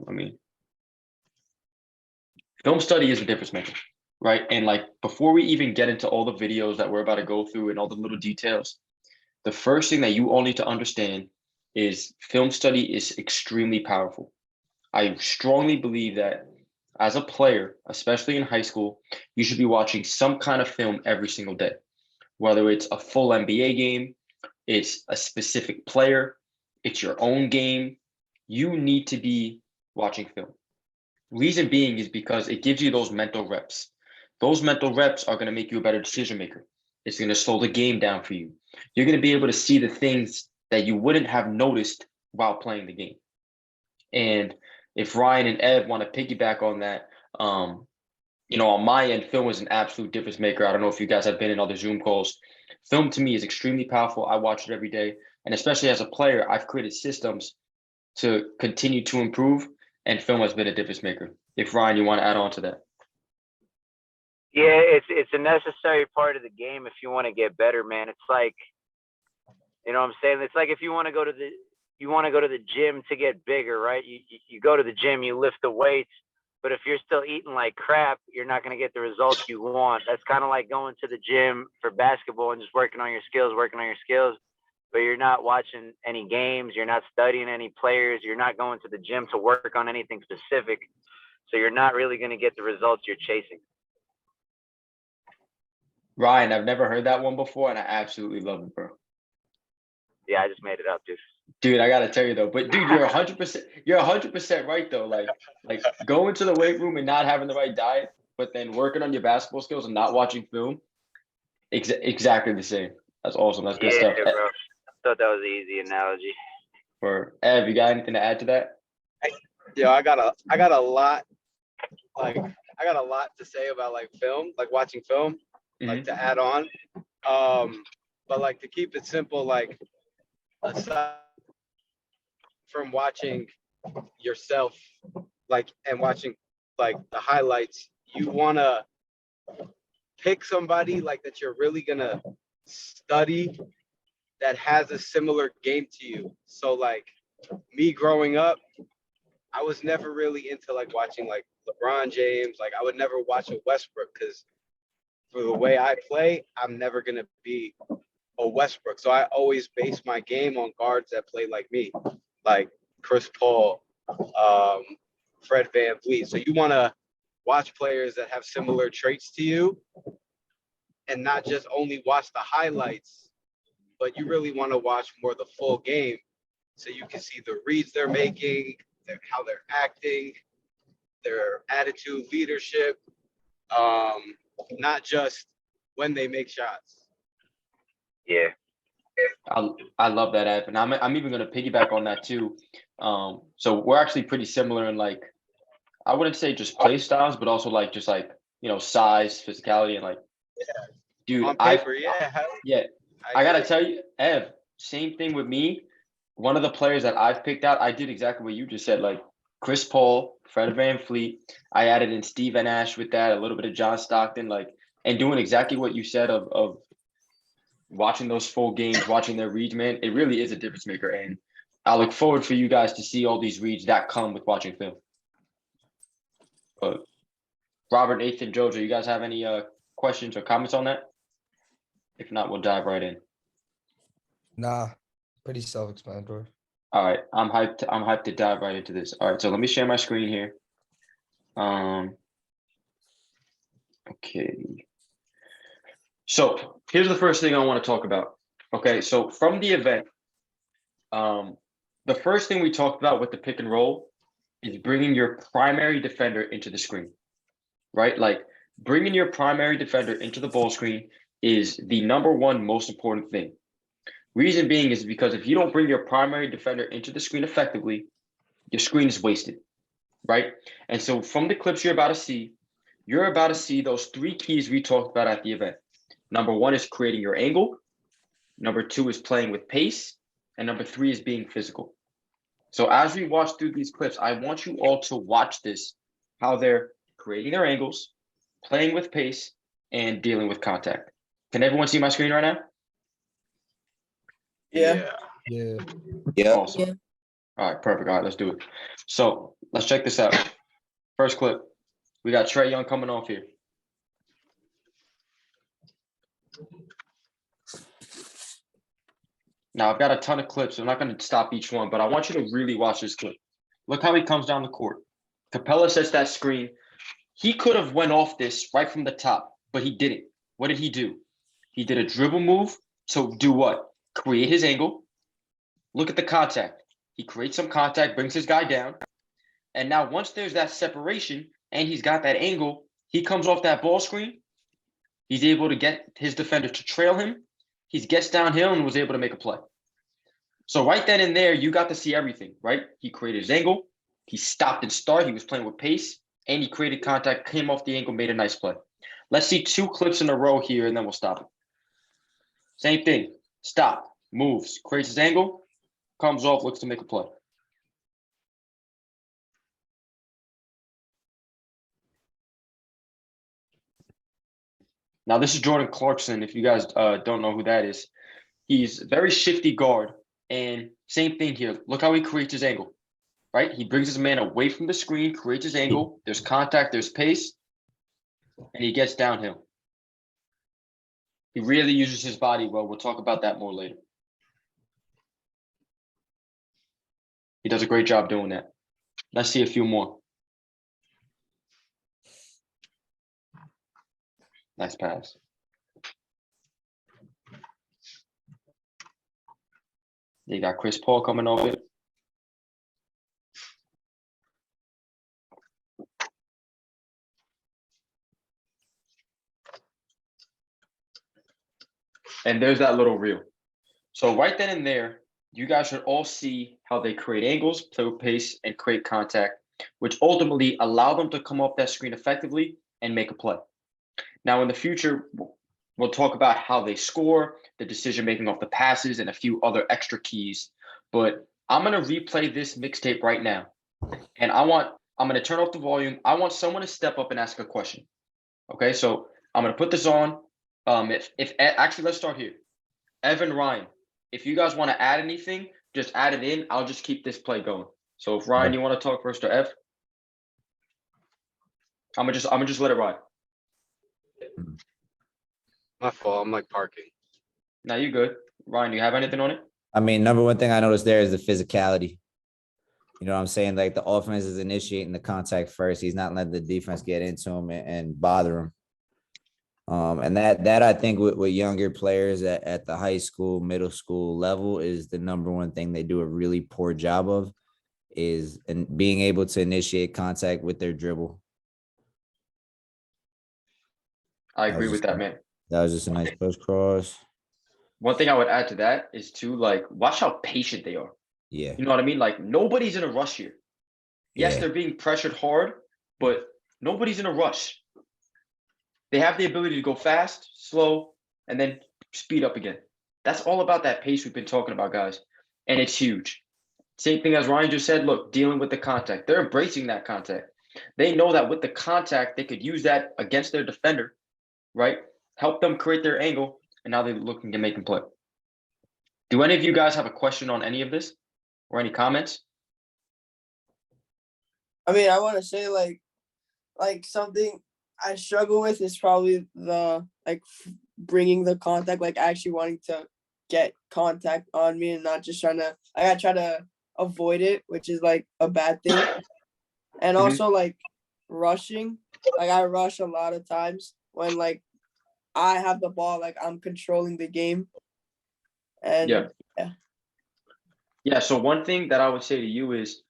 I mean, film study is a difference maker, right? And like before we even get into all the videos that we're about to go through and all the little details, the first thing that you all need to understand is film study is extremely powerful. I strongly believe that as a player, especially in high school, you should be watching some kind of film every single day, whether it's a full NBA game, it's a specific player, it's your own game. You need to be watching film. Reason being is because it gives you those mental reps. Those mental reps are going to make you a better decision maker. It's going to slow the game down for you. You're going to be able to see the things that you wouldn't have noticed while playing the game. And if Ryan and Ev want to piggyback on that, on my end, film is an absolute difference maker. I don't know if you guys have been in other Zoom calls. Film to me is extremely powerful. I watch it every day. And especially as a player, I've created systems to continue to improve, and film has been a difference maker. If Ryan, you want to add on to that. Yeah, it's a necessary part of the game if you want to get better, man. It's like, you know what I'm saying? It's like if you want to go to the gym to get bigger, right? You go to the gym, you lift the weights, but if you're still eating like crap, you're not going to get the results you want. That's kind of like going to the gym for basketball and just working on your skills, but you're not watching any games, you're not studying any players, you're not going to the gym to work on anything specific. So you're not really going to get the results you're chasing. Ryan, I've never heard that one before, and I absolutely love it, bro. Yeah, I just made it up, dude. Dude, I gotta tell you though, but dude, you're 100% right though. Like going to the weight room and not having the right diet, but then working on your basketball skills and not watching film, exactly the same. That's awesome. That's good stuff. Yeah, bro. I thought that was an easy analogy. For Ev, you got anything to add to that? Yeah, I got a lot. Like I got a lot to say about like film, like watching film, like to add on. But like to keep it simple, like aside from watching yourself, like and watching like the highlights, you wanna pick somebody like that you're really gonna study that has a similar game to you. So like me growing up, I was never really into like watching like LeBron James. Like I would never watch a Westbrook because for the way I play, I'm never gonna be a Westbrook. So I always base my game on guards that play like me, like Chris Paul, Fred VanVleet. So you want to watch players that have similar traits to you and not just only watch the highlights, but you really want to watch more the full game so you can see the reads they're making, how they're acting, their attitude, leadership, not just when they make shots. Yeah. I love that, Ev, and I'm even going to piggyback on that too. So we're actually pretty similar in like, I wouldn't say just play styles, but also like just like size, physicality, and like, dude, on paper, I gotta tell you, Ev, same thing with me. One of the players that I've picked out, I did exactly what you just said, like Chris Paul, Fred VanVleet. I added in Steve Nash with that, a little bit of John Stockton, like, and doing exactly what you said of watching those full games, watching their reads, man. It really is a difference maker, and I look forward for you guys to see all these reads that come with watching film. But Robert, Nathan, Jojo, you guys have any questions or comments on that? If not, we'll dive right in. Nah, pretty self-explanatory. All right, I'm hyped to dive right into this. All right, so let me share my screen here. Okay. So here's the first thing I want to talk about. Okay, so from the event, the first thing we talked about with the pick and roll is bringing your primary defender into the screen, right? Like bringing your primary defender into the ball screen is the number one most important thing. Reason being is because if you don't bring your primary defender into the screen effectively, your screen is wasted, right? And so from the clips you're about to see those three keys we talked about at the event. Number one is creating your angle. Number two is playing with pace. And number three is being physical. So as we watch through these clips, I want you all to watch this, how they're creating their angles, playing with pace, and dealing with contact. Can everyone see my screen right now? Yeah. Yeah. Awesome. All right, perfect. All right, let's do it. So let's check this out. First clip. We got Trae Young coming off here. Now I've got a ton of clips. So I'm not going to stop each one, but I want you to really watch this clip. Look how he comes down the court. Capella sets that screen. He could have went off this right from the top, but he didn't. What did he do? He did a dribble move to do what? Create his angle. Look at the contact. He creates some contact, brings his guy down. And now once there's that separation and he's got that angle, he comes off that ball screen. He's able to get his defender to trail him. He gets downhill and was able to make a play. So right then and there, you got to see everything, right? He created his angle. He stopped and started. He was playing with pace. And he created contact, came off the ankle, made a nice play. Let's see 2 clips in a row here, and then we'll stop it. Same thing. Stop, moves, creates his angle, comes off, looks to make a play. Now, this is Jordan Clarkson. If you guys don't know who that is, he's a very shifty guard. And same thing here. Look how he creates his angle, right? He brings his man away from the screen, creates his angle. There's contact, there's pace, and he gets downhill. He really uses his body well. We'll talk about that more later. He does a great job doing that. Let's see a few more. Nice pass. You got Chris Paul coming off it. And there's that little reel. So right then and there, you guys should all see how they create angles, play with pace, and create contact, which ultimately allow them to come off that screen effectively and make a play. Now, in the future, we'll talk about how they score, the decision-making off the passes, and a few other extra keys. But I'm going to replay this mixtape right now. And I'm going to turn off the volume. I want someone to step up and ask a question. Okay, so I'm going to put this on. Actually, let's start here. Evan, Ryan, if you guys want to add anything, just add it in. I'll just keep this play going. So if Ryan, you want to talk first, or Ev? I'm gonna just let it ride. My fault. I'm like parking. Now you good. Ryan, do you have anything on it? I mean, number one thing I noticed there is the physicality. You know what I'm saying? Like the offense is initiating the contact first. He's not letting the defense get into him and bother him. And that I think with younger players at the high school, middle school level is the number one thing they do a really poor job of is being able to initiate contact with their dribble. I agree with that, man. That was just a nice push cross. One thing I would add to that is to watch how patient they are. Yeah. You know what I mean? Like nobody's in a rush here. Yes, Yeah. they're being pressured hard, but nobody's in a rush. They have the ability to go fast, slow, and then speed up again. That's all about that pace we've been talking about, guys. And it's huge. Same thing as Ryan just said, look, dealing with the contact. They're embracing that contact. They know that with the contact, they could use that against their defender, right? Help them create their angle, and now they're looking to make them play. Do any of you guys have a question on any of this or any comments? I mean, I want to say like something I struggle with is probably the bringing the contact, like actually wanting to get contact on me and not just trying to. I try to avoid it, which is like a bad thing. And also like rushing, like I rush a lot of times when like I have the ball, like I'm controlling the game. And Yeah. So one thing that I would say to you is,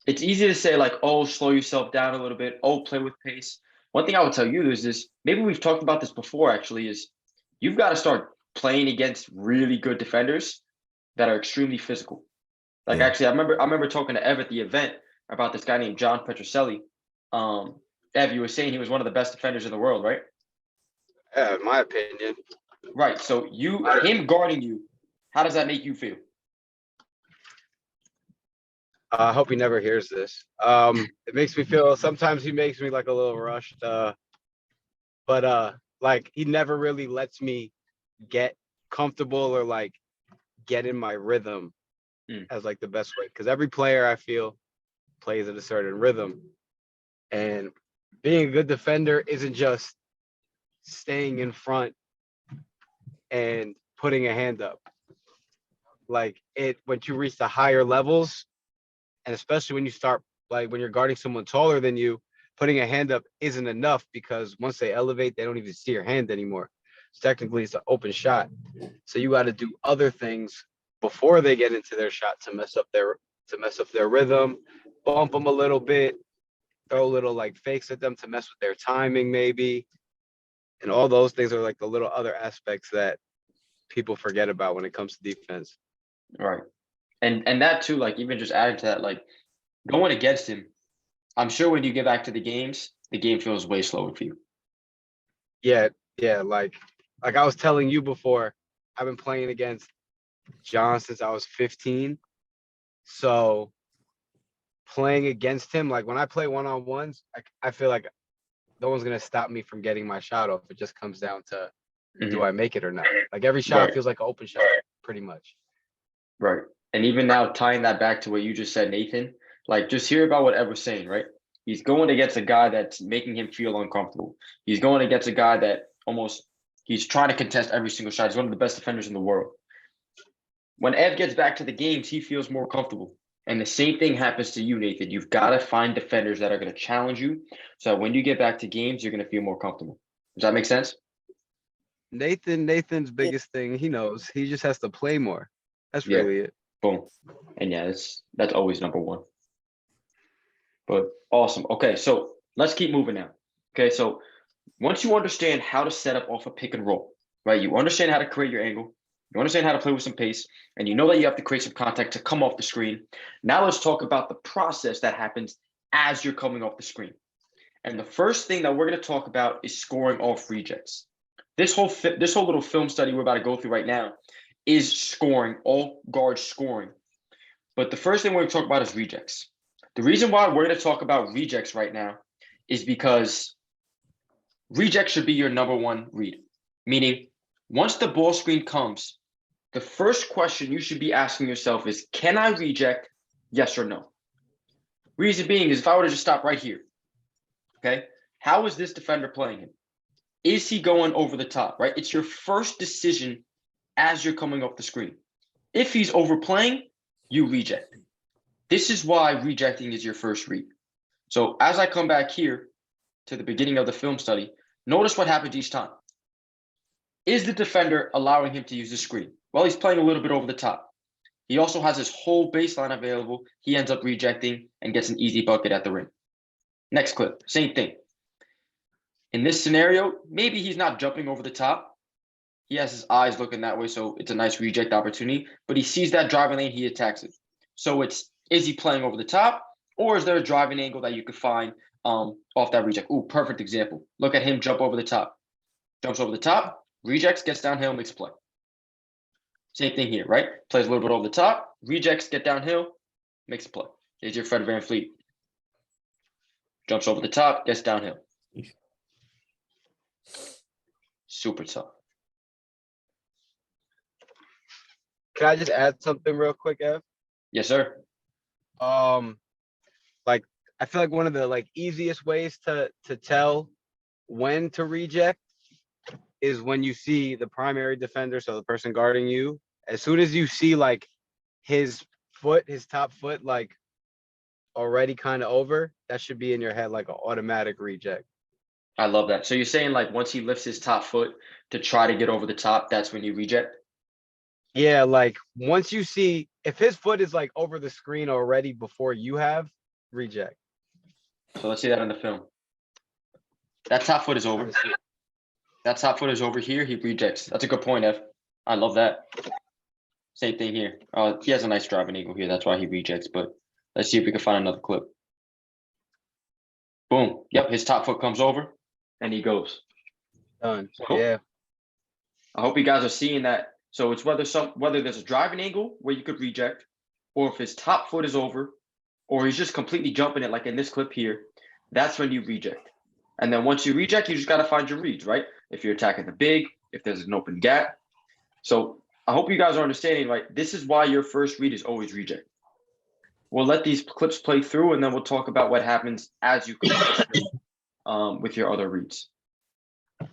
it's easy to say like, oh, slow yourself down a little bit. Oh, play with pace. One thing I would tell you is this, maybe we've talked about this before actually, is you've got to start playing against really good defenders that are extremely physical. Like actually, I remember talking to Ev at the event about this guy named John Petroselli. Ev, you were saying he was one of the best defenders in the world, right? Yeah, in my opinion. Right. So him guarding you, how does that make you feel? I hope he never hears this. It makes me feel, sometimes he makes me like a little rushed, but like he never really lets me get comfortable or like get in my rhythm Mm. as like the best way. Because every player I feel plays at a certain rhythm. And being a good defender isn't just staying in front and putting a hand up. Like it, once you reach the higher levels, and especially when you start, like when you're guarding someone taller than you, putting a hand up isn't enough because once they elevate, they don't even see your hand anymore. So technically, it's an open shot. So you got to do other things before they get into their shot to mess up their rhythm, bump them a little bit, throw little like fakes at them to mess with their timing maybe, and all those things are like the little other aspects that people forget about when it comes to defense. Right. And that too, like even just adding to that, like going against him, I'm sure when you get back to the games, the game feels way slower for you. Yeah, like I was telling you before, I've been playing against John since I was 15. So playing against him, like when I play one-on-ones, I feel like no one's gonna stop me from getting my shot off. It just comes down to do Mhm. I make it or not? Like every shot Right. feels like an open shot, pretty much. Right. And even now, tying that back to what you just said, Nathan, like just hear about what Ever's saying, right? He's going against a guy that's making him feel uncomfortable. He's going against a guy that he's trying to contest every single shot. He's one of the best defenders in the world. When Ev gets back to the games, he feels more comfortable. And the same thing happens to you, Nathan. You've got to find defenders that are going to challenge you. So that when you get back to games, you're going to feel more comfortable. Does that make sense? Nathan's biggest thing, he knows. He just has to play more. That's Yeah. really it. Boom. And yeah, that's always number one. But awesome. Okay, so let's keep moving now. Okay, so once you understand how to set up off a pick and roll, right? You understand how to create your angle, you understand how to play with some pace, and you know that you have to create some contact to come off the screen. Now let's talk about the process that happens as you're coming off the screen. And the first thing that we're going to talk about is scoring off rejects. This whole little film study we're about to go through right now is scoring, all guards scoring. But the first thing we're going to talk about is rejects. The reason why we're going to talk about rejects right now is because rejects should be your number one read. Meaning, once the ball screen comes, the first question you should be asking yourself is, can I reject? Yes or no? Reason being is if I were to just stop right here, okay, how is this defender playing him? Is he going over the top, right? It's your first decision as you're coming off the screen. If he's overplaying, you reject. This is why rejecting is your first read. So as I come back here to the beginning of the film study, notice what happens each time. Is the defender allowing him to use the screen? Well, he's playing a little bit over the top. He also has his whole baseline available. He ends up rejecting and gets an easy bucket at the rim. Next clip, same thing. In this scenario, maybe he's not jumping over the top. He has his eyes looking that way, so it's a nice reject opportunity. But he sees that driving lane, he attacks it. So is he playing over the top, or is there a driving angle that you could find off that reject? Ooh, perfect example. Look at him jump over the top. Jumps over the top, rejects, gets downhill, makes a play. Same thing here, right? Plays a little bit over the top, rejects, get downhill, makes a play. Here's your Fred VanVleet. Jumps over the top, gets downhill. Super tough. Can I just add something real quick, Ev? Yes, sir. Like I feel like one of the like easiest ways to tell when to reject is when you see the primary defender, so the person guarding you. As soon as you see like his top foot, like already kind of over, that should be in your head like an automatic reject. I love that. So you're saying like once he lifts his top foot to try to get over the top, that's when you reject? Yeah, like once you see if his foot is like over the screen already before you have, reject. So let's see that in the film. That top foot is over. That top foot is over here. He rejects. That's a good point, Ev. I love that. Same thing here. He has a nice driving angle here. That's why he rejects. But let's see if we can find another clip. Boom. Yep. His top foot comes over and he goes. Done. Cool. Yeah. I hope you guys are seeing that. So it's whether there's a driving angle where you could reject, or if his top foot is over, or he's just completely jumping it like in this clip here, that's when you reject. And then once you reject, you just got to find your reads, right? If you're attacking the big, if there's an open gap. So I hope you guys are understanding, right? This is why your first read is always reject. We'll let these clips play through, and then we'll talk about what happens as you go with your other reads. I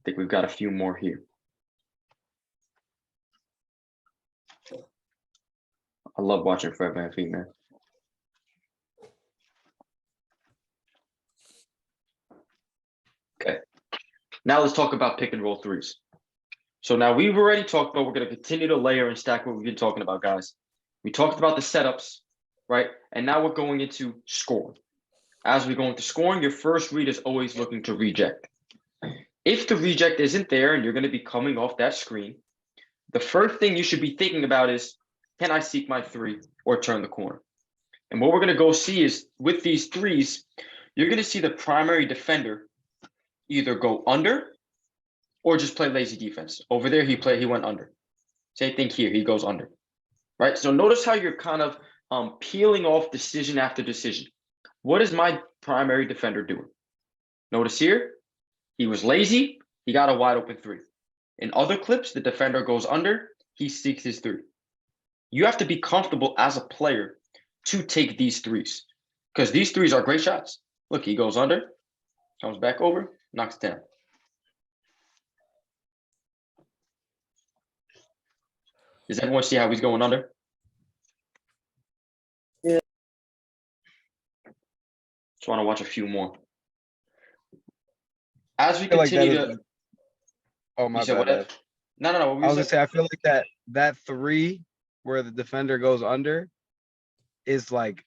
think we've got a few more here. I love watching Fred VanVleet, man. Okay. Now let's talk about pick and roll threes. So now we've already talked about, we're going to continue to layer and stack what we've been talking about, guys. We talked about the setups, right? And now we're going into scoring. As we go into scoring, your first read is always looking to reject. If the reject isn't there and you're going to be coming off that screen, the first thing you should be thinking about is, can I seek my three or turn the corner? And what we're going to go see is with these threes, you're going to see the primary defender either go under or just play lazy defense. Over there, he went under. Same thing here, he goes under, right? So notice how you're kind of peeling off decision after decision. What is my primary defender doing? Notice here, he was lazy, he got a wide open three. In other clips, the defender goes under, he seeks his three. You have to be comfortable as a player to take these threes because these threes are great shots. Look, he goes under, comes back over, knocks it down. Does everyone see how he's going under? Yeah. Just want to watch a few more. As we I feel like that continue is- to. Oh my You said bad. what? Dad. No. What I were was you gonna saying? say I feel like that three where the defender goes under is like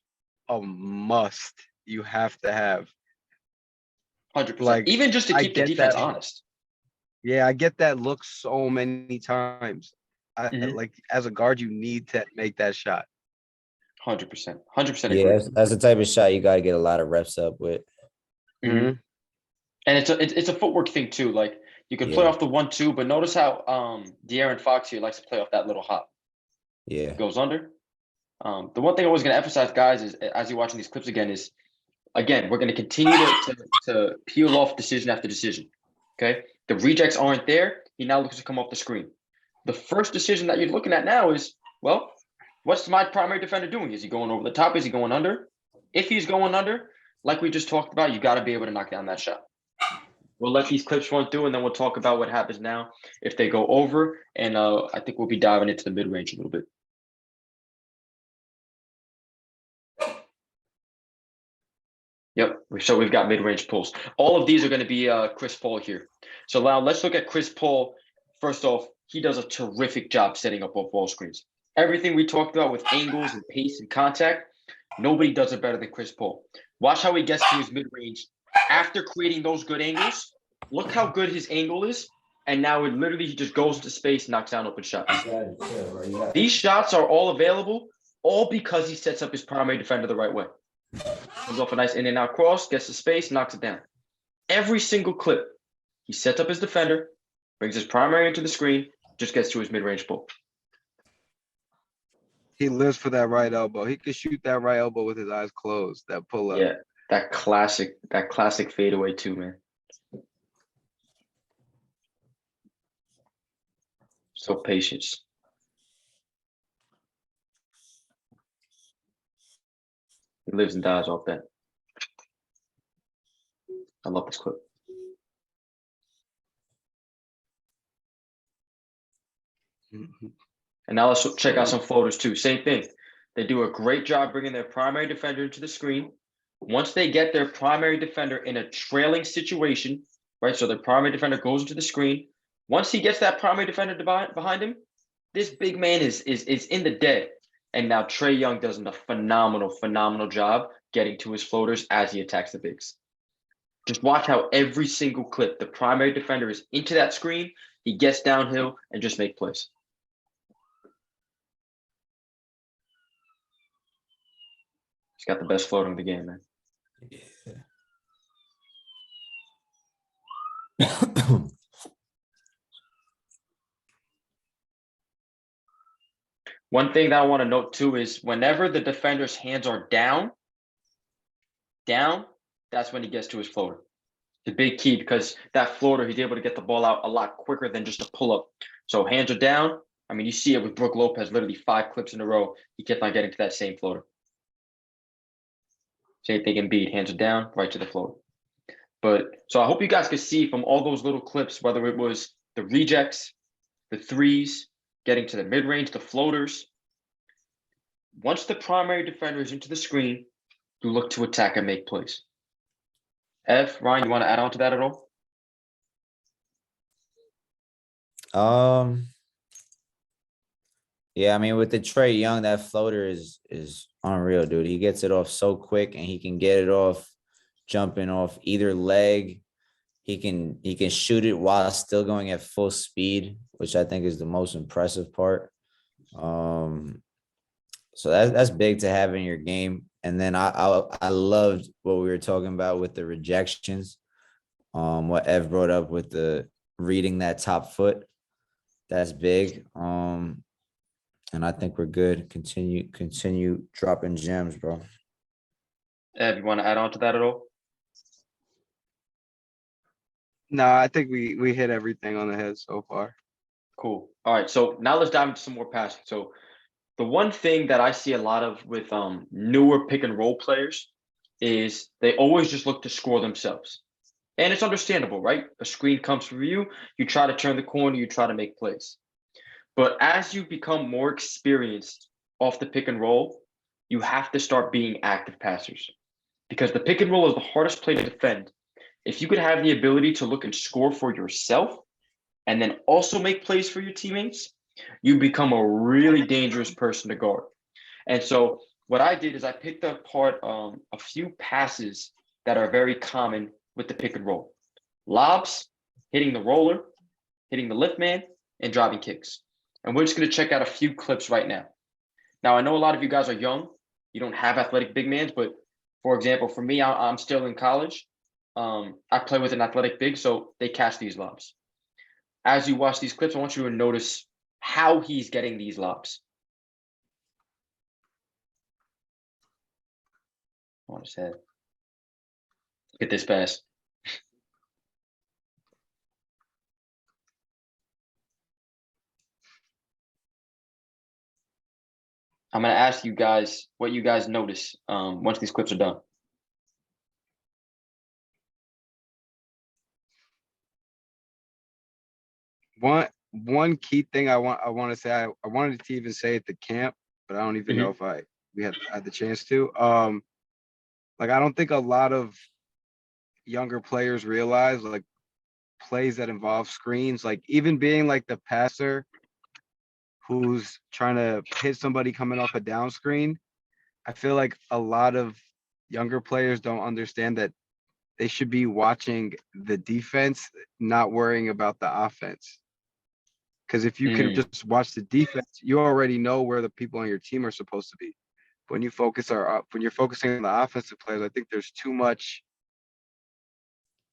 a must. You have to have. 100%. Like, Even just to I keep the get defense that. honest. Yeah, I get that look so many times. Mhm. Like as a guard, you need to make that shot. 100%. 100% Yeah, agree. that's the type of shot you got to get a lot of reps up with. Mhm. And it's a footwork thing too. Like you can play Yeah. off the 1-2, but notice how De'Aaron Fox here likes to play off that little hop. Yeah. Goes under. The one thing I was going to emphasize, guys, is as you're watching these clips again, is again we're going to continue to peel off decision after decision. Okay, the rejects aren't there. He now looks to come off the screen. The first decision that you're looking at now is, well, what's my primary defender doing? Is he going over the top? Is he going under? If he's going under, like we just talked about, you got to be able to knock down that shot. We'll let these clips run through, and then we'll talk about what happens now if they go over. And I think we'll be diving into the mid range a little bit. Yep. So we've got mid range pulls. All of these are going to be Chris Paul here. So now let's look at Chris Paul. First off, he does a terrific job setting up off ball screens. Everything we talked about with angles and pace and contact, nobody does it better than Chris Paul. Watch how he gets to his mid range after creating those good angles. Look how good his angle is. And now it literally he just goes to space, knocks down open shots. These shots are all available, all because he sets up his primary defender the right way. Comes off a nice in and out cross, gets to space, knocks it down. Every single clip, he sets up his defender, brings his primary into the screen, just gets to his mid-range pull. He lives for that right elbow. He could shoot that right elbow with his eyes closed. That pull up. Yeah, that classic fadeaway too, man. So patience. He lives and dies off that. I love this clip. And now let's check out some floaters too. Same thing. They do a great job bringing their primary defender into the screen. Once they get their primary defender in a trailing situation, right? So their primary defender goes into the screen. Once he gets that primary defender behind him, this big man is in the dead. And now Trae Young does a phenomenal job getting to his floaters as he attacks the bigs. Just watch how every single clip, the primary defender is into that screen. He gets downhill and just make plays. He's got the best floater in the game, man. One thing that I want to note too is whenever the defender's hands are down, that's when he gets to his floater. It's a big key because that floater, he's able to get the ball out a lot quicker than just a pull-up. So hands are down, I mean, you see it with Brook Lopez, literally 5 clips in a row. He kept on getting to that same floater. Same thing Embiid, hands it down, right to the floor. But so I hope you guys could see from all those little clips, whether it was the rejects, the threes, getting to the mid-range, the floaters. Once the primary defender is into the screen, you look to attack and make plays. Ryan, you want to add on to that at all? Yeah, I mean, with the Trey Young, that floater is unreal, dude. He gets it off so quick, and he can get it off jumping off either leg. He can shoot it while still going at full speed, which I think is the most impressive part. So that's big to have in your game. And then I loved what we were talking about with the rejections. What Ev brought up with the reading that top foot. That's big. And I think we're good. Continue dropping gems, bro. Ev, you want to add on to that at all? No, I think we hit everything on the head so far. Cool. All right. So now let's dive into some more passing. So the one thing that I see a lot of with newer pick and roll players is they always just look to score themselves. And it's understandable, right? A screen comes for you, you try to turn the corner, you try to make plays. But as you become more experienced off the pick and roll, you have to start being active passers. Because the pick and roll is the hardest play to defend. If you could have the ability to look and score for yourself and then also make plays for your teammates, you become a really dangerous person to guard. And so what I did is I picked apart a few passes that are very common with the pick and roll. Lobs, hitting the roller, hitting the lift man, and driving kicks. And we're just going to check out a few clips right now. Now, I know a lot of you guys are young. You don't have athletic big mans, but for example, for me, I'm still in college. I play with an athletic big, so they catch these lobs. As you watch these clips, I want you to notice how he's getting these lobs. On his head. Look at this pass. I'm going to ask you guys what you guys notice once these clips are done. One key thing I want to say, I wanted to even say at the camp, but I don't even know if we had the chance to. Like I don't think a lot of younger players realize like plays that involve screens, like even being like the passer who's trying to hit somebody coming off a down screen. I feel like a lot of younger players don't understand that they should be watching the defense, not worrying about the offense. Because if you can just watch the defense, you already know where the people on your team are supposed to be. When you when you're focusing on the offensive players, I think there's too much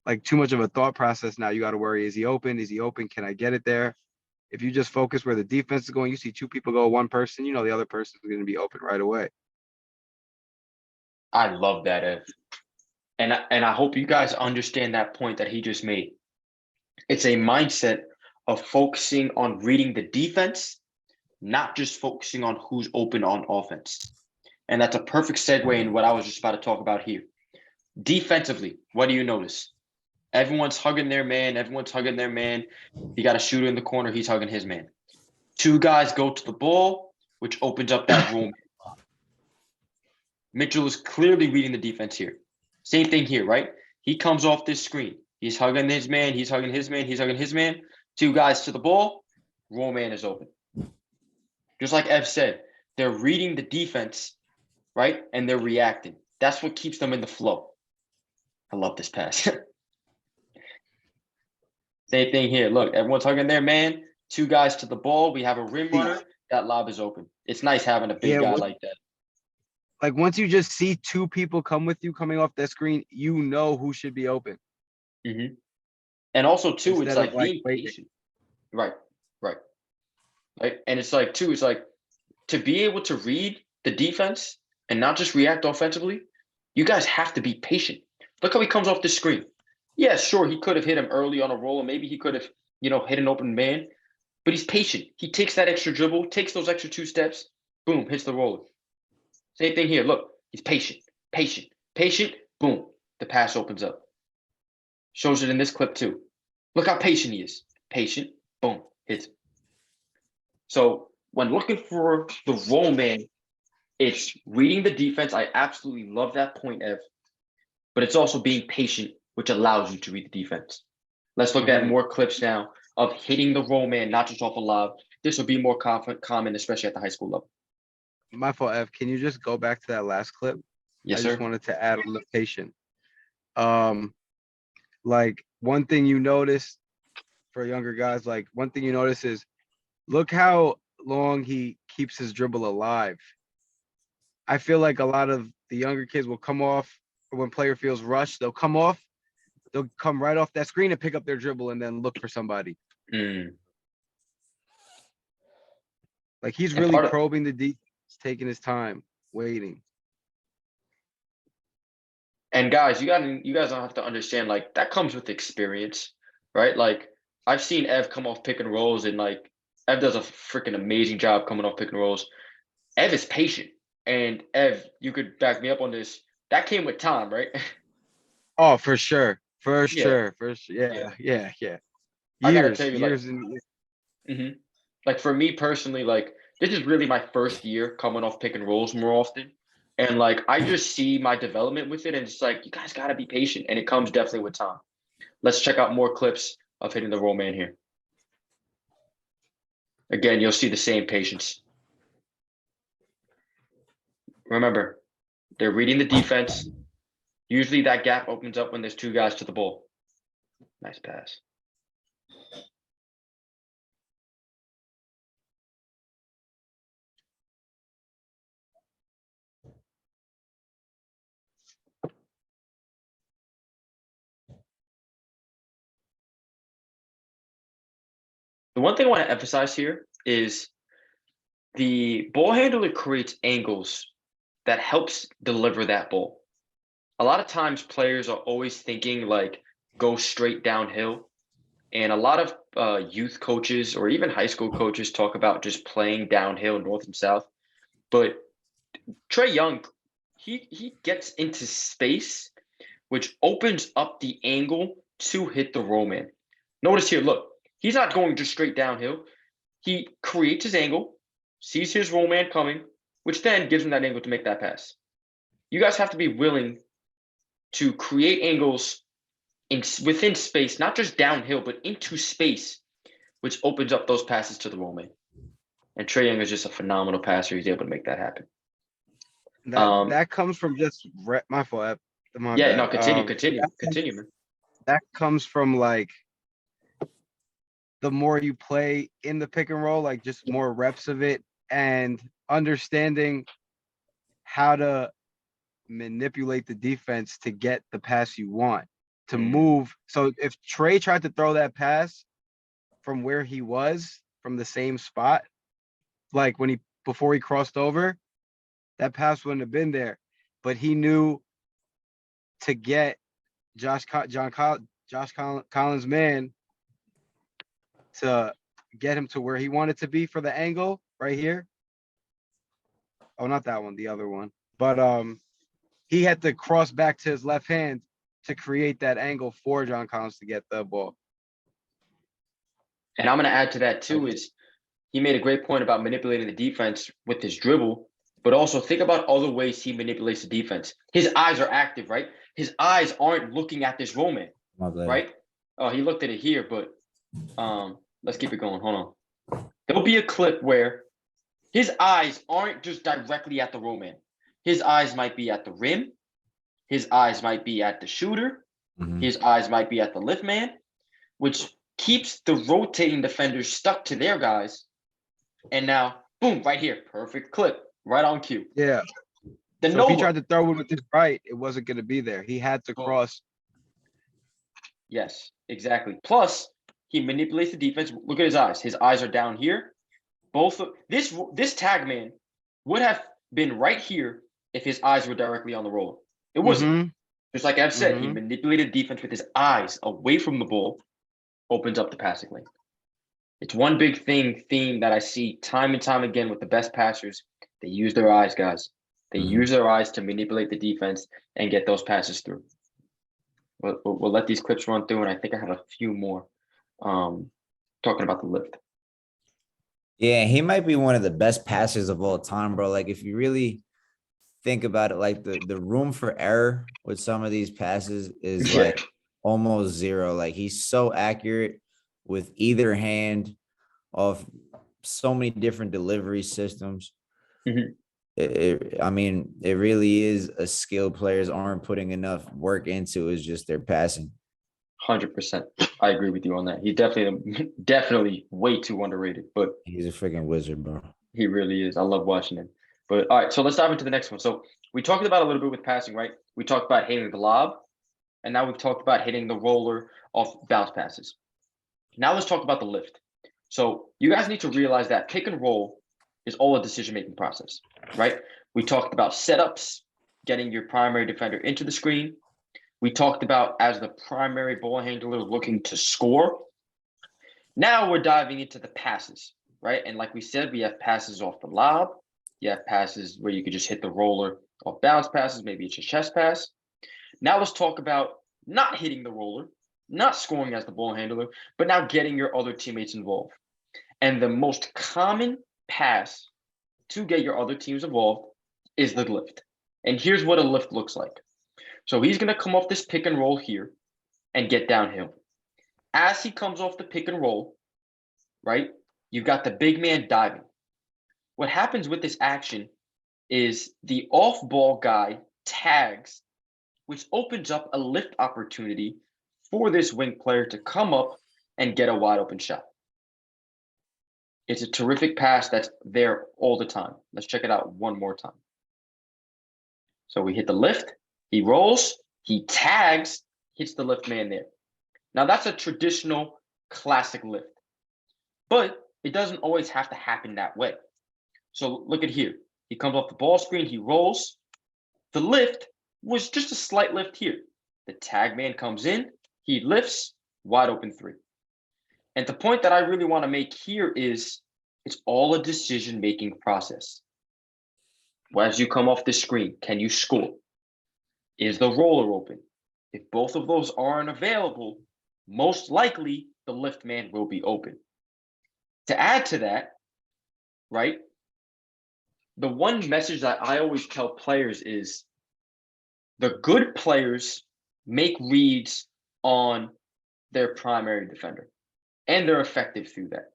of a thought process. Now you got to worry: is he open? Is he open? Can I get it there? If you just focus where the defense is going, you see 2 people go, 1 person, you know the other person is going to be open right away. I love that, Ev. And I hope you guys understand that point that he just made. It's a mindset of focusing on reading the defense, not just focusing on who's open on offense. And that's a perfect segue in what I was just about to talk about here. Defensively, what do you notice? Everyone's hugging their man. Everyone's hugging their man. You got a shooter in the corner. He's hugging his man. 2 guys go to the ball, which opens up that room. Mitchell is clearly reading the defense here. Same thing here, right? He comes off this screen. He's hugging his man. He's hugging his man. He's hugging his man. 2 guys to the ball. Roll man is open. Just like Ev said, they're reading the defense, right? And they're reacting. That's what keeps them in the flow. I love this pass. Same thing here. Look, everyone's hugging their man. 2 guys to the ball. We have a rim runner. That lob is open. It's nice having a big guy like that. Like once you just see 2 people come with you coming off that screen, you know who should be open. And also too, Instead it's like of, like, being waiting. patient. Right. And it's like too, it's like to be able to read the defense and not just react offensively, you guys have to be patient. Look how he comes off the screen. Yeah, sure, he could have hit him early on a roll, or maybe he could have, hit an open man. but he's patient. He takes that extra dribble, takes those extra 2 steps, boom, hits the roller. Same thing here. Look, he's patient, patient, patient, boom, the pass opens up. Shows it in this clip too. Look how patient he is. Patient, boom, hits. So when looking for the roll man, it's reading the defense. I absolutely love that point, Ev. But it's also being patient, which allows you to read the defense. Let's look at more clips now of hitting the roll man, not just off a lob. This will be more common, especially at the high school level. My fault, Ev. Can you just go back to that last clip? Yes, I sir. just wanted to add on the patient. Like one thing you notice for younger guys, like one thing you notice is look how long he keeps his dribble alive. I feel like a lot of the younger kids will come off, or when player feels rushed, they'll come right off that screen and pick up their dribble and then look for somebody. Like he's And really part of- probing the defense, taking his time, waiting. And guys, you guys don't have to understand, like, that comes with experience, right? Like, I've seen Ev come off pick and rolls, and like Ev does a freaking amazing job coming off pick and rolls. Ev is patient. And Ev, you could back me up on this. That came with time, right? Oh, for sure. For Yeah. sure. Yeah. I gotta tell you, Years and like for me personally, like this is really my first year coming off pick and rolls more often. And like I just see my development with it, and it's like you guys gotta be patient, and it comes definitely with time. Let's check out more clips of hitting the roll man here. Again, you'll see the same patience. Remember, they're reading the defense. Usually that gap opens up when there's 2 guys to the ball. Nice pass. The one thing I want to emphasize here is the ball handler creates angles that helps deliver that ball. A lot of times players are always thinking like go straight downhill. And a lot of youth coaches or even high school coaches talk about just playing downhill north and south. But Trae Young, he gets into space, which opens up the angle to hit the roll man. Notice here, look, he's not going just straight downhill. He creates his angle, sees his roll man coming, which then gives him that angle to make that pass. You guys have to be willing to create angles within space, not just downhill, but into space, which opens up those passes to the roll man. And Trae Young is just a phenomenal passer. He's able to make that happen. that comes from just my fault. My Yeah, bad. no, continue, man. That comes from like the more you play in the pick and roll, like just more reps of it and understanding how to manipulate the defense to get the pass you want to move. So if Trae tried to throw that pass from where he was from the same spot, like before he crossed over, that pass wouldn't have been there. But he knew to get Josh Collins' man to get him to where he wanted to be for the angle right here. Oh, not that one, the other one. But he had to cross back to his left hand to create that angle for John Collins to get the ball. And I'm going to add to that too is he made a great point about manipulating the defense with his dribble, but also think about other ways he manipulates the defense. His eyes are active, right? His eyes aren't looking at this roll man, right? Oh, he looked at it here, but let's keep it going. Hold on. There'll be a clip where his eyes aren't just directly at the roll man. His eyes might be at the rim. His eyes might be at the shooter. His eyes might be at the lift man, which keeps the rotating defenders stuck to their guys. And now, boom, right here, perfect clip, right on cue. Yeah. The So if he tried to throw it with his right, it wasn't going to be there. He had to cross. Yes, exactly. Plus, he manipulates the defense. Look at his eyes. His eyes are down here. Both of this tag man would have been right here if his eyes were directly on the roller. It wasn't. Just like I've said, he manipulated defense with his eyes away from the ball, opens up the passing lane. It's one big theme that I see time and time again with the best passers. They use their eyes, guys. They Mhm. use their eyes to manipulate the defense and get those passes through. We'll let these clips run through, and I think I have a few more talking about the lift. Yeah, he might be one of the best passers of all time, bro. Like if you really think about it, like the room for error with some of these passes is Yeah. like almost zero. Like he's so accurate with either hand of so many different delivery systems. Mhm. I mean, it really is a skill players aren't putting enough work into is just their passing. 100%. I agree with you on that. He's definitely way too underrated, but He's a freaking wizard, bro. he really is. I love watching him. But all right, so let's dive into the next one. So we talked about a little bit with passing, right? We talked about hitting the lob, and now we've talked about hitting the roller off bounce passes. Now let's talk about the lift. So you guys need to realize that pick and roll is all a decision-making process, right? We talked about setups, getting your primary defender into the screen. We talked about as the primary ball handler looking to score. Now we're diving into the passes, right? And like we said, we have passes off the lob. You have passes where you could just hit the roller off bounce passes. Maybe it's a chest pass. Now let's talk about not hitting the roller, not scoring as the ball handler, but now getting your other teammates involved. And the most common pass to get your other teams involved is the lift. And here's what a lift looks like. So he's going to come off this pick and roll here and get downhill. As he comes off the pick and roll, right, you've got the big man diving. What happens with this action is the off ball guy tags, which opens up a lift opportunity for this wing player to come up and get a wide open shot. It's a terrific pass that's there all the time. Let's check it out one more time. So we hit the lift, he rolls, he tags, hits the lift man there. Now that's a traditional classic lift, but it doesn't always have to happen that way. So look at here. He comes off the ball screen, he rolls. The lift was just a slight lift here. The tag man comes in, he lifts, wide open three. And the point that I really want to make here is it's all a decision-making process. As you come off the screen, can you score? Is the roller open? If both of those aren't available, most likely the lift man will be open. To add to that, right, the one message that I always tell players is the good players make reads on their primary defender, and they're effective through that.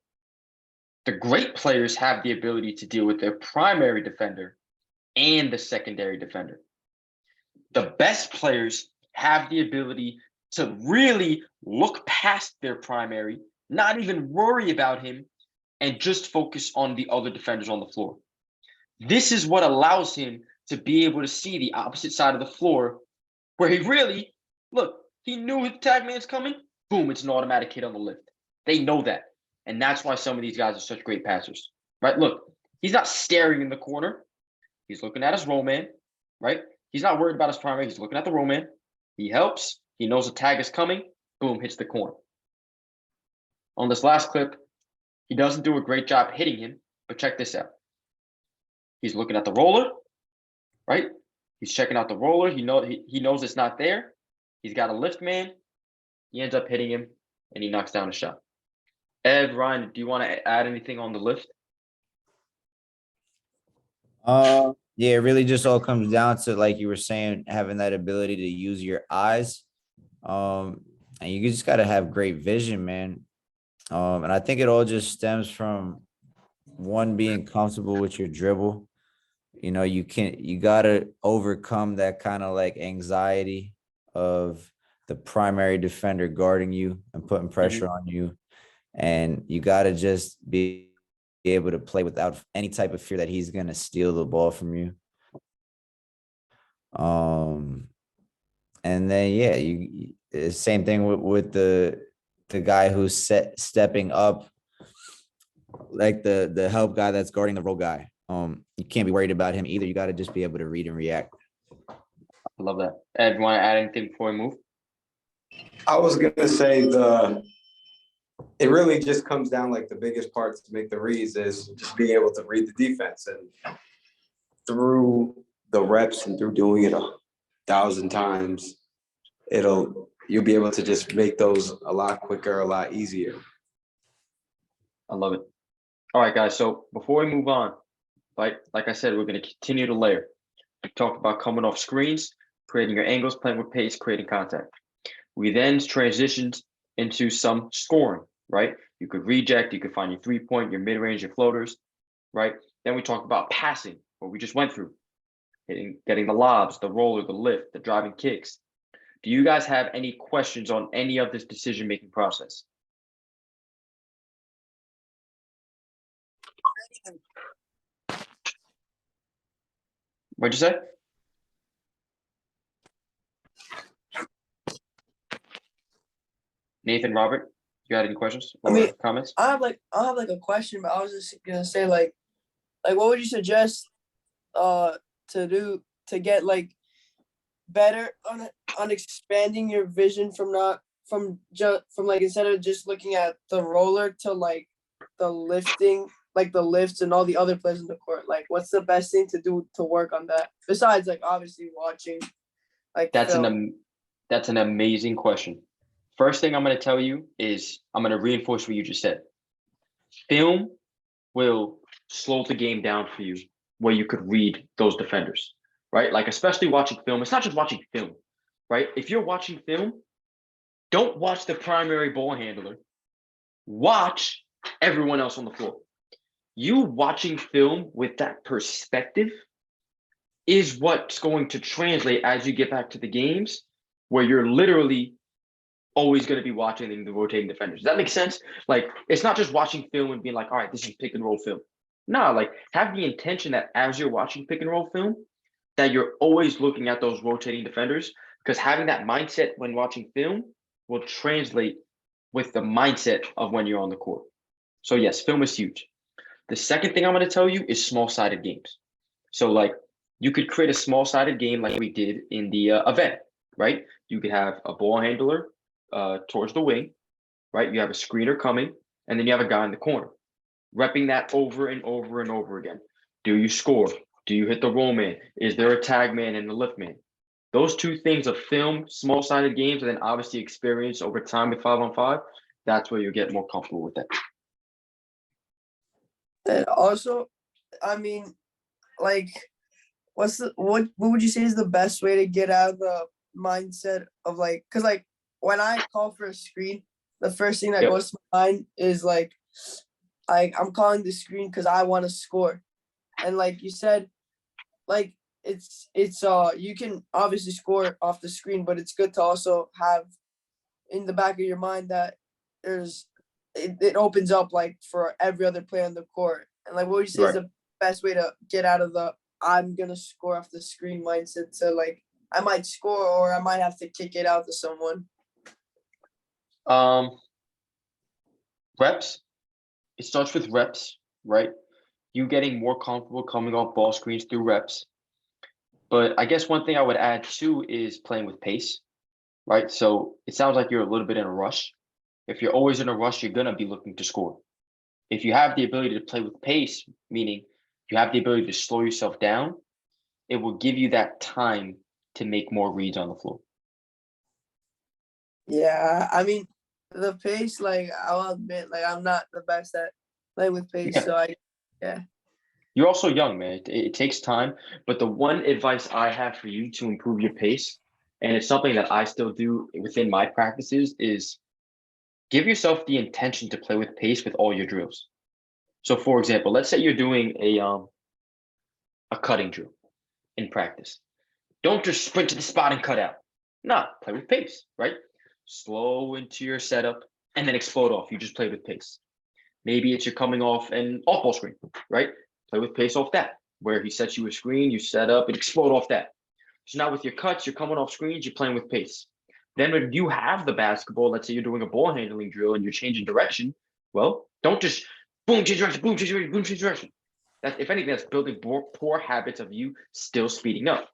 The great players have the ability to deal with their primary defender and the secondary defender. The best players have the ability to really look past their primary, not even worry about him, and just focus on the other defenders on the floor. This is what allows him to be able to see the opposite side of the floor where he really, look, he knew his tag man's coming, boom, it's an automatic hit on the lift. They know that. And that's why some of these guys are such great passers, right? Look, he's not staring in the corner. He's looking at his roll man, right? He's not worried about his primary. He's looking at the roll man. He helps. He knows the tag is coming. Boom, hits the corner. On this last clip, he doesn't do a great job hitting him, but check this out. He's looking at the roller, right? He's checking out the roller. He knows it's not there. He's got a lift man. He ends up hitting him, and he knocks down a shot. Ed, Ryan, do you want to add anything on the lift? Yeah, it really just all comes down to, like you were saying, having that ability to use your eyes. And you just got to have great vision, man. And I think it all just stems from one, being comfortable with your dribble. You know, you got to overcome that kind of like anxiety of the primary defender guarding you and putting pressure on you. And you got to just be able to play without any type of fear that he's going to steal the ball from you. And then, yeah, same thing with the guy who's stepping up, like the help guy that's guarding the roll guy. You can't be worried about him either. You got to just be able to read and react. I love that. Ed, want to add anything before we move? I was gonna say it really just comes down like the biggest part to make the reads is just being able to read the defense. And through the reps and through doing it 1,000 times, you'll be able to just make those a lot quicker, a lot easier. I love it. All right, guys. So before we move on, like I said, we're going to continue to layer. We talked about coming off screens, creating your angles, playing with pace, creating contact. We then transitioned into some scoring, right? You could reject, you could find your 3-point, your mid-range, your floaters, right? Then we talked about passing, what we just went through, getting the lobs, the roller, the lift, the driving kicks. Do you guys have any questions on any of this decision-making process? What'd you say? Nathan, Robert, you got any questions or comments? I have like a question, but I was just gonna say like what would you suggest to do to get like better on expanding your vision from like instead of just looking at the roller to like the lifting, like the lifts and all the other plays in the court? Like what's the best thing to do to work on that besides like obviously watching like That's film? that's an amazing question. First thing I'm going to tell you is I'm going to reinforce what you just said. Film will slow the game down for you where you could read those defenders, right? Like especially watching film. It's not just watching film, right? If you're watching film, don't watch the primary ball handler. Watch everyone else on the floor. You watching film with that perspective is what's going to translate as you get back to the games where you're literally always going to be watching the rotating defenders. Does that make sense? Like, it's not just watching film and being like, all right, this is pick and roll film. No, like have the intention that as you're watching pick and roll film, that you're always looking at those rotating defenders, because having that mindset when watching film will translate with the mindset of when you're on the court. So yes, film is huge. The second thing I'm going to tell you is small-sided games. So like you could create a small-sided game like we did in the event, right? You could have a ball handler towards the wing, right? You have a screener coming, and then you have a guy in the corner. Repping that over and over and over again. Do you score? Do you hit the roll man? Is there a tag man and a lift man? Those two things of film, small-sided games, and then obviously experience over time with 5-on-5, that's where you get more comfortable with that. And also, I mean, like, what would you say is the best way to get out of the mindset of like, because like when I call for a screen, the first thing that goes to my mind is like I'm calling the screen because I want to score, and like you said, like it's you can obviously score off the screen, but it's good to also have in the back of your mind that it opens up like for every other play on the court. And like what would you say is the best way to get out of the I'm gonna score off the screen mindset to like I might score or I might have to kick it out to someone? Reps. It starts with reps, right? You getting more comfortable coming off ball screens through reps. But I guess one thing I would add too is playing with pace, right? So it sounds like you're a little bit in a rush. If you're always in a rush, you're gonna be looking to score. If you have the ability to play with pace, meaning you have the ability to slow yourself down, it will give you that time to make more reads on the floor. Yeah, I mean the pace, like I'll admit, like I'm not the best at playing with pace. Yeah. So You're also young, man. It takes time. But the one advice I have for you to improve your pace, and it's something that I still do within my practices, is give yourself the intention to play with pace with all your drills. So for example, let's say you're doing a cutting drill in practice. Don't just sprint to the spot and cut out. No, play with pace, right? Slow into your setup and then explode off. You just play with pace. Maybe it's you're coming off an off-ball screen, right? Play with pace off that, where he sets you a screen, you set up and explode off that. So now with your cuts, you're coming off screens, you're playing with pace. Then when you have the basketball, let's say you're doing a ball handling drill and you're changing direction, well, don't just boom, change direction, boom, change direction, boom, change direction. That, if anything, that's building poor habits of you still speeding up.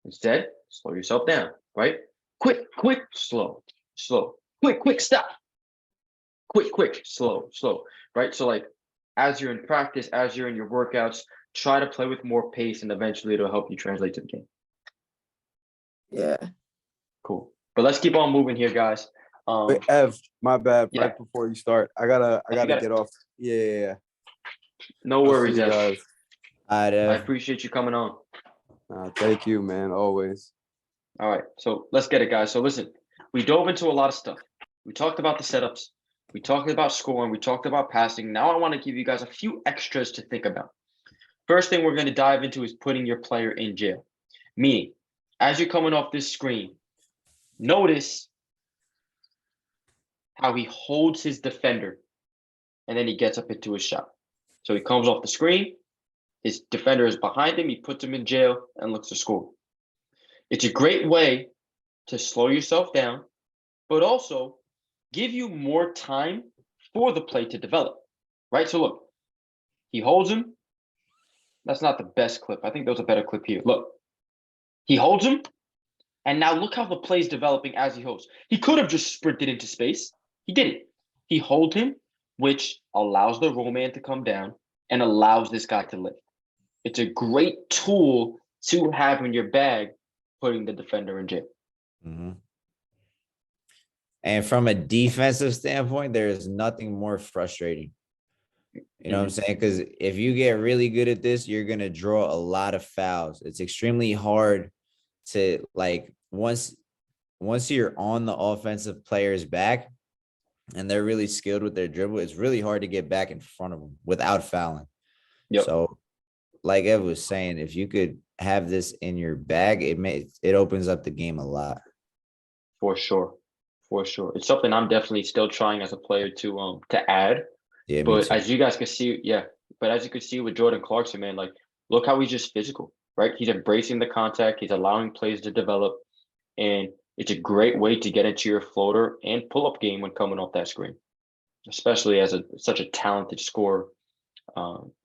Instead, slow yourself down, right? Quick, slow, quick, stop. quick, slow, right? So like as you're in practice, as you're in your workouts, try to play with more pace and eventually it'll help you translate to the game. Yeah. Cool. But let's keep on moving here, guys. Wait, Ev, my bad. Yeah. Right before you start, I gotta get off. Yeah. No I'll see worries, you Ev. guys. All right, I appreciate you coming on. Thank you, man. Always. All right, so let's get it, guys. So listen, we dove into a lot of stuff. We talked about the setups. We talked about scoring. We talked about passing. Now I want to give you guys a few extras to think about. First thing we're going to dive into is putting your player in jail. Meaning, as you're coming off this screen, notice how he holds his defender and then he gets up into his shot. So he comes off the screen. His defender is behind him. He puts him in jail and looks to score. It's a great way to slow yourself down, but also give you more time for the play to develop, right? So look, he holds him. That's not the best clip. I think there's a better clip here. Look, he holds him, and now look how the play's developing as he holds. He could have just sprinted into space. He didn't. He holds him, which allows the roll man to come down and allows this guy to lift. It's a great tool to have in your bag, putting the defender in jail. Mhm. And from a defensive standpoint, there is nothing more frustrating. You know what I'm saying? Because if you get really good at this, you're gonna draw a lot of fouls. It's extremely hard to like once you're on the offensive player's back and they're really skilled with their dribble, it's really hard to get back in front of them without fouling. Yep. So, like Ev was saying, if you could have this in your bag, it opens up the game a lot. For sure. It's something I'm definitely still trying as a player to add. Yeah, me But too. as you guys can see, but as you can see with Jordan Clarkson, man, like look how he's just physical, right? He's embracing the contact, he's allowing plays to develop, and it's a great way to get into your floater and pull-up game when coming off that screen, especially as such a talented scorer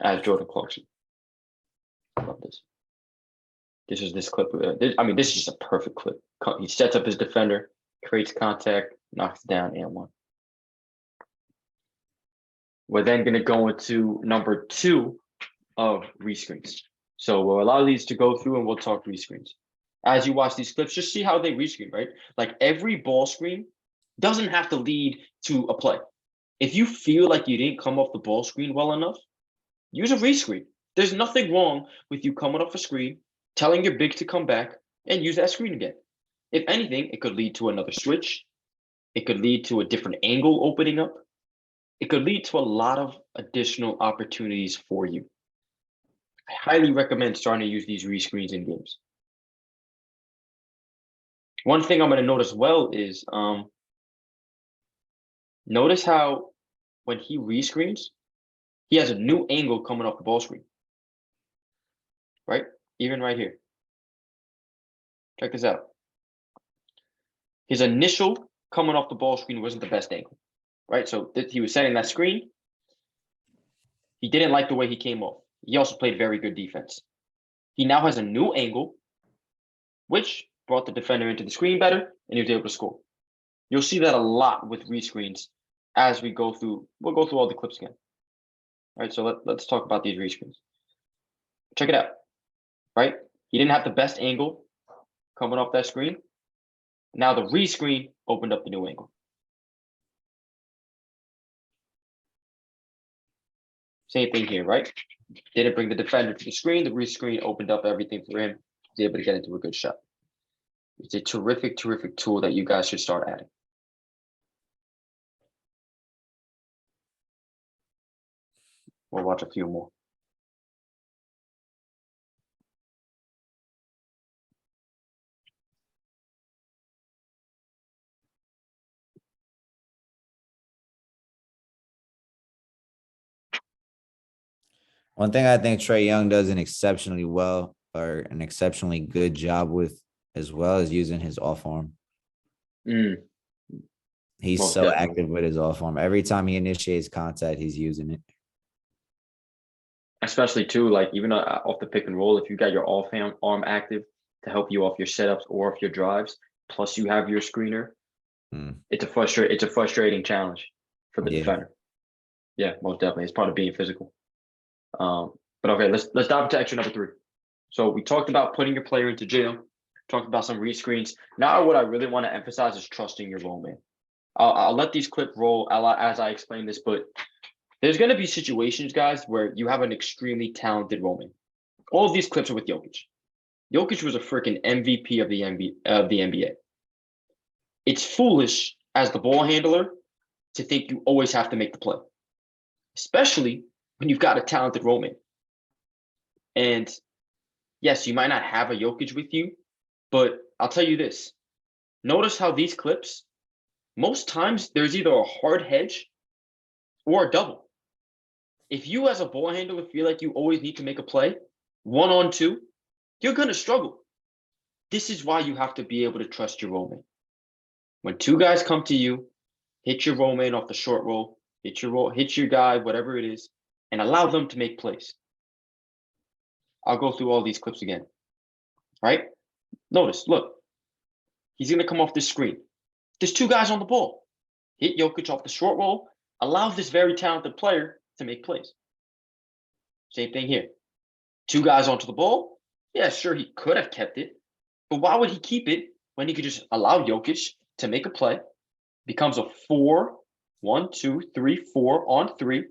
as Jordan Clarkson. I love this. This is this clip. This is just a perfect clip. He sets up his defender, creates contact, knocks it down, and one. We're then going to go into number 2 of rescreens. So we'll allow these to go through and we'll talk rescreens. As you watch these clips, just see how they rescreen, right? Like every ball screen doesn't have to lead to a play. If you feel like you didn't come off the ball screen well enough, use a rescreen. There's nothing wrong with you coming off a screen, telling your big to come back and use that screen again. If anything, it could lead to another switch. It could lead to a different angle opening up. It could lead to a lot of additional opportunities for you. I highly recommend starting to use these rescreens in games. One thing I'm going to note as well is notice how when he rescreens, he has a new angle coming off the ball screen, right? Even right here. Check this out. His initial coming off the ball screen wasn't the best angle, right? So he was setting that screen. He didn't like the way he came off. He also played very good defense. He now has a new angle, which brought the defender into the screen better, and he was able to score. You'll see that a lot with rescreens as we go through. We'll go through all the clips again. All right, so let's talk about these rescreens. Check it out, right? He didn't have the best angle coming off that screen. Now the rescreen opened up the new angle. Same thing here, right? Didn't bring the defender to the screen. The rescreen opened up everything for him. He was able to get into a good shot. It's a terrific tool that you guys should start adding. We'll watch a few more. One thing I think Trey Young does an exceptionally well or an exceptionally good job with as well is using his off arm. He's Most so definitely. active with his off arm. Every time he initiates contact, he's using it. Especially too, like even off the pick and roll, if you got your off arm active to help you off your setups or off your drives, plus you have your screener, it's a frustrating challenge for the Yeah. defender. Yeah, most definitely. It's part of being physical. But okay, let's dive into extra number 3. So we talked about putting your player into jail, talked about some rescreens. Now what I really want to emphasize is trusting your role man. I'll let these clip roll as I explain this, but there's going to be situations, guys, where you have an extremely talented role man. All of these clips are with Jokic. Jokic was a freaking MVP of the NBA. It's foolish as the ball handler to think you always have to make the play, especially when you've got a talented role man. And yes, you might not have a Jokic with you, but I'll tell you this. Notice how these clips, most times there's either a hard hedge or a double. If you as a ball handler feel like you always need to make a play, 1-on-2, you're going to struggle. This is why you have to be able to trust your role man. When 2 guys come to you, hit your role man off the short roll, hit your guy, whatever it is, and allow them to make plays. I'll go through all these clips again, right? Notice, look, he's going to come off this screen. There's 2 guys on the ball. Hit Jokic off the short roll, allow this very talented player to make plays. Same thing here. 2 guys onto the ball. Yeah, sure, he could have kept it, but why would he keep it when he could just allow Jokic to make a play? Becomes a 4, 1, 2, 3, 4 on 3.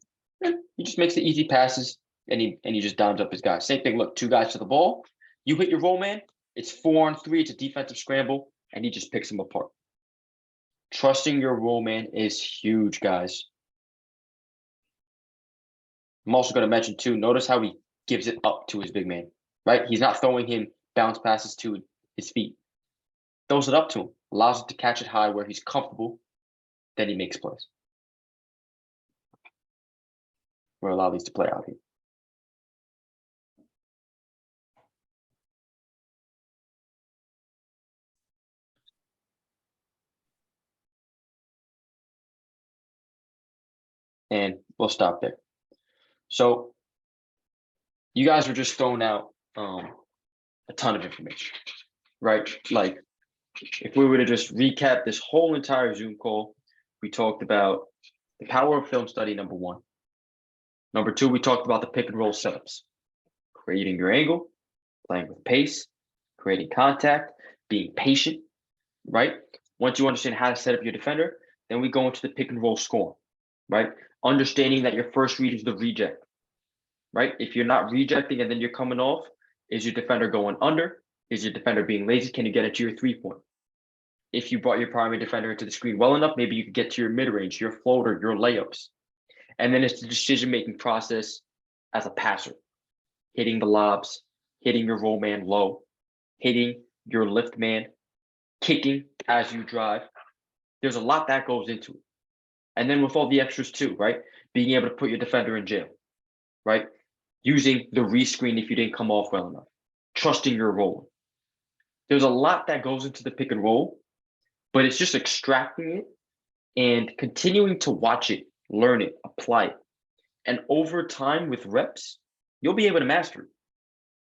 And he just makes the easy passes and he just downs up his guys. Same thing. Look, 2 guys to the ball. You hit your roll man. It's 4 on 3. It's a defensive scramble, and he just picks them apart. Trusting your roll man is huge, guys. I'm also going to mention too. Notice how he gives it up to his big man. Right? He's not throwing him bounce passes to his feet. Throws it up to him. Allows him to catch it high where he's comfortable. Then he makes plays. We'll allow these to play out here. And we'll stop there. So you guys were just throwing out a ton of information, right? Like if we were to just recap this whole entire Zoom call, we talked about the power of film study, number 1. Number 2, we talked about the pick and roll setups, creating your angle, playing with pace, creating contact, being patient, right? Once you understand how to set up your defender, then we go into the pick and roll score, right? Understanding that your first read is the reject, right? If you're not rejecting and then you're coming off, is your defender going under? Is your defender being lazy? Can you get it to your 3-point? If you brought your primary defender into the screen well enough, maybe you could get to your mid-range, your floater, your layups. And then it's the decision-making process as a passer, hitting the lobs, hitting your roll man low, hitting your lift man, kicking as you drive. There's a lot that goes into it. And then with all the extras too, right? Being able to put your defender in jail, right? Using the rescreen if you didn't come off well enough, trusting your role. There's a lot that goes into the pick and roll, but it's just extracting it and continuing to watch it, learn it, apply it. And over time with reps, you'll be able to master it.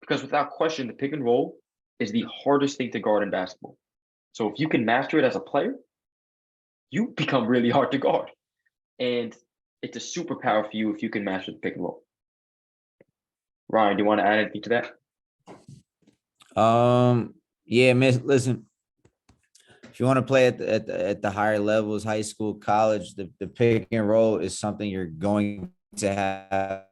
Because without question, the pick and roll is the hardest thing to guard in basketball. So if you can master it as a player, you become really hard to guard. And it's a superpower for you if you can master the pick and roll. Ryan, do you want to add anything to that? Yeah, miss. Listen, if you want to play at the higher levels, high school, college, the pick and roll is something you're going to have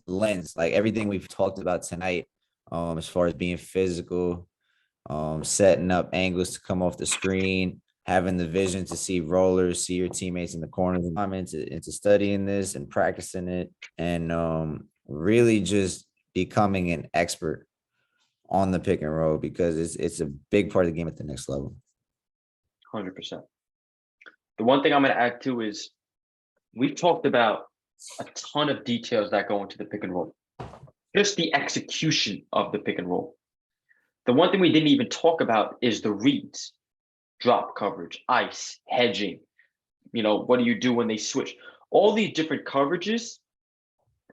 lens, like everything we've talked about tonight, as far as being physical, setting up angles to come off the screen, having the vision to see rollers, see your teammates in the corners, and I'm into studying this and practicing it, and really just becoming an expert on the pick and roll, because it's a big part of the game at the next level. 100%. The one thing I'm going to add too is we've talked about a ton of details that go into the pick and roll. Just the execution of the pick and roll. The one thing we didn't even talk about is the reads, drop coverage, ice, hedging. What do you do when they switch? All these different coverages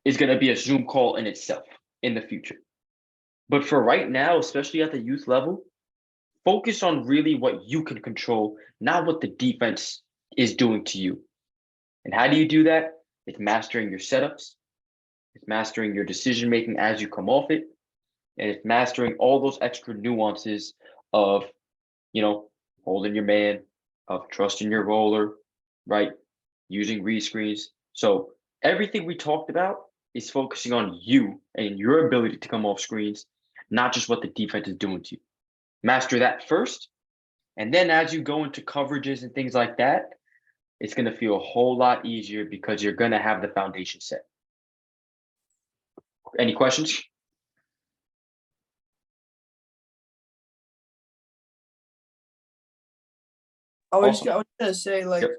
is going to be a Zoom call in itself in the future. But for right now, especially at the youth level, focus on really what you can control, not what the defense is doing to you. And how do you do that? It's mastering your setups, it's mastering your decision making as you come off it, and it's mastering all those extra nuances of, holding your man, of trusting your roller, right? Using read screens. So everything we talked about is focusing on you and your ability to come off screens, not just what the defense is doing to you. Master that first, and then as you go into coverages and things like that, it's going to feel a whole lot easier because you're going to have the foundation set. Any questions? I was gonna say like, Yep.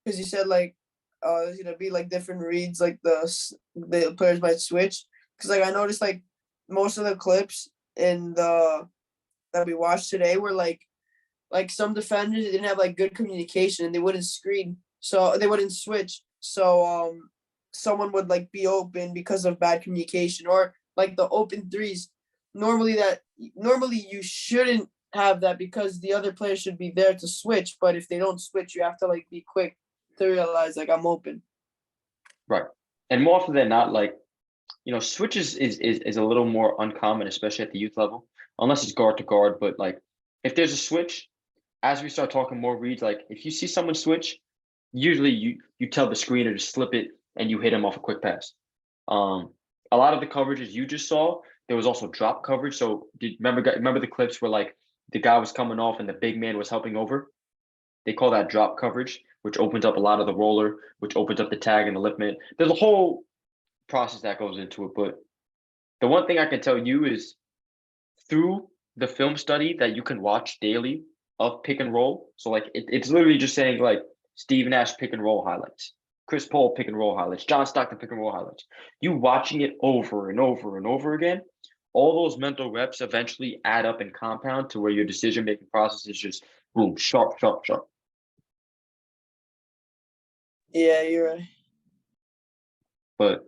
because you said like, there's gonna be like different reads, like the players might switch. Because like I noticed like most of the clips in the that we watched today were like some defenders didn't have like good communication and they wouldn't screen, so they wouldn't switch. So someone would like be open because of bad communication, or like the open threes. Normally you shouldn't have that because the other player should be there to switch. But if they don't switch, you have to like be quick to realize like I'm open. Right. And more often than not, like, switches is a little more uncommon, especially at the youth level, unless it's guard to guard. But like, if there's a switch, as we start talking more reads, like if you see someone switch, usually you tell the screener to slip it and you hit him off a quick pass. A lot of the coverages you just saw, there was also drop coverage. So remember the clips where like the guy was coming off and the big man was helping over? They call that drop coverage, which opens up a lot of the roller, which opens up the tag and the lip man. There's a whole process that goes into it. But the one thing I can tell you is through the film study that you can watch daily of pick and roll. So like it's literally just saying like Steve Nash pick and roll highlights, Chris Paul pick and roll highlights, John Stockton pick and roll highlights. You watching it over and over and over again, all those mental reps eventually add up and compound to where your decision making process is just boom, sharp, sharp, sharp. Yeah, you're right. But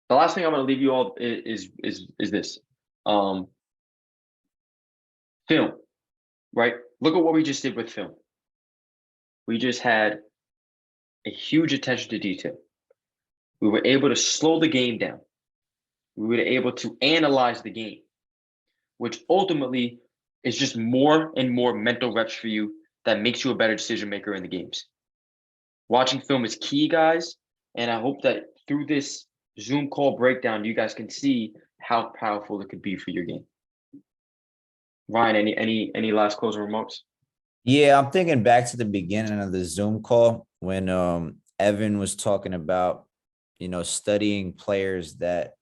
the last thing I'm going to leave you all is this. Film, right? Look at what we just did with film. We just had a huge attention to detail. We were able to slow the game down. We were able to analyze the game, which ultimately is just more and more mental reps for you that makes you a better decision maker in the games. Watching film is key, guys, and I hope that through this Zoom call breakdown, you guys can see how powerful it could be for your game. Ryan, any last closing remarks? Yeah, I'm thinking back to the beginning of the Zoom call when Evan was talking about, studying players that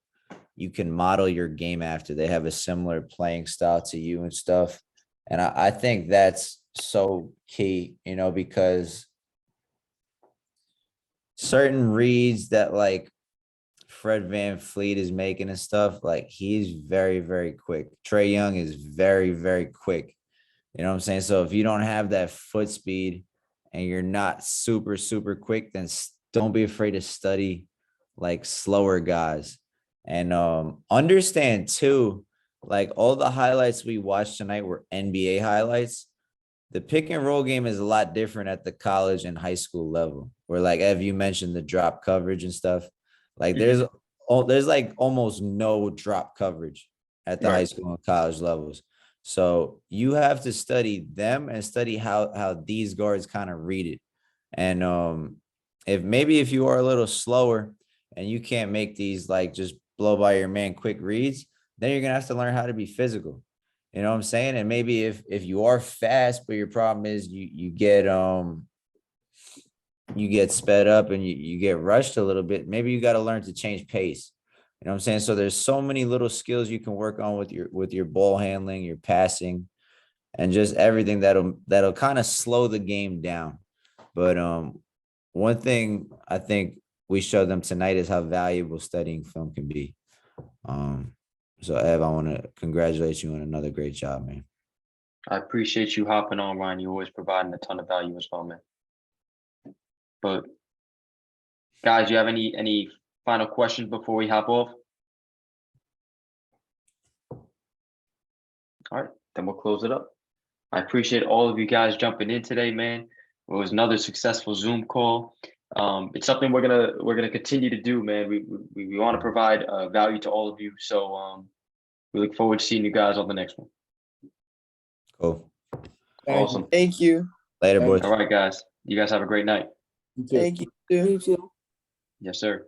you can model your game after. They have a similar playing style to you and stuff. And I think that's so key, because certain reads that like Fred VanVleet is making and stuff, like he's very, very quick. Trae Young is very, very quick. You know what I'm saying? So if you don't have that foot speed and you're not super, super quick, then don't be afraid to study like slower guys. And understand too, like all the highlights we watched tonight were NBA highlights. The pick and roll game is a lot different at the college and high school level, where like Ev, you mentioned the drop coverage and stuff. Like there's like almost no drop coverage at the high school and college levels. So you have to study them and study how these guards kind of read it. And if you are a little slower and you can't make these like just blow by your man quick reads, then you're gonna have to learn how to be physical. You know what I'm saying? And maybe if you are fast, but your problem is you get sped up and you get rushed a little bit, maybe you got to learn to change pace. You know what I'm saying? So there's so many little skills you can work on with your ball handling, your passing, and just everything that'll kind of slow the game down. But one thing I think we showed them tonight is how valuable studying film can be. So Ev, I want to congratulate you on another great job, man. I appreciate you hopping on, Ryan. You always providing a ton of value as well, man. But guys, you have any final questions before we hop off? All right, then we'll close it up. I appreciate all of you guys jumping in today, man. It was another successful Zoom call. It's something we're gonna continue to do, man. We want to provide value to all of you. So we look forward to seeing you guys on the next one. Cool. Awesome. Thank you. Later, Thank boys. All right, guys. You guys have a great night. Thank you. You too. Yes, sir.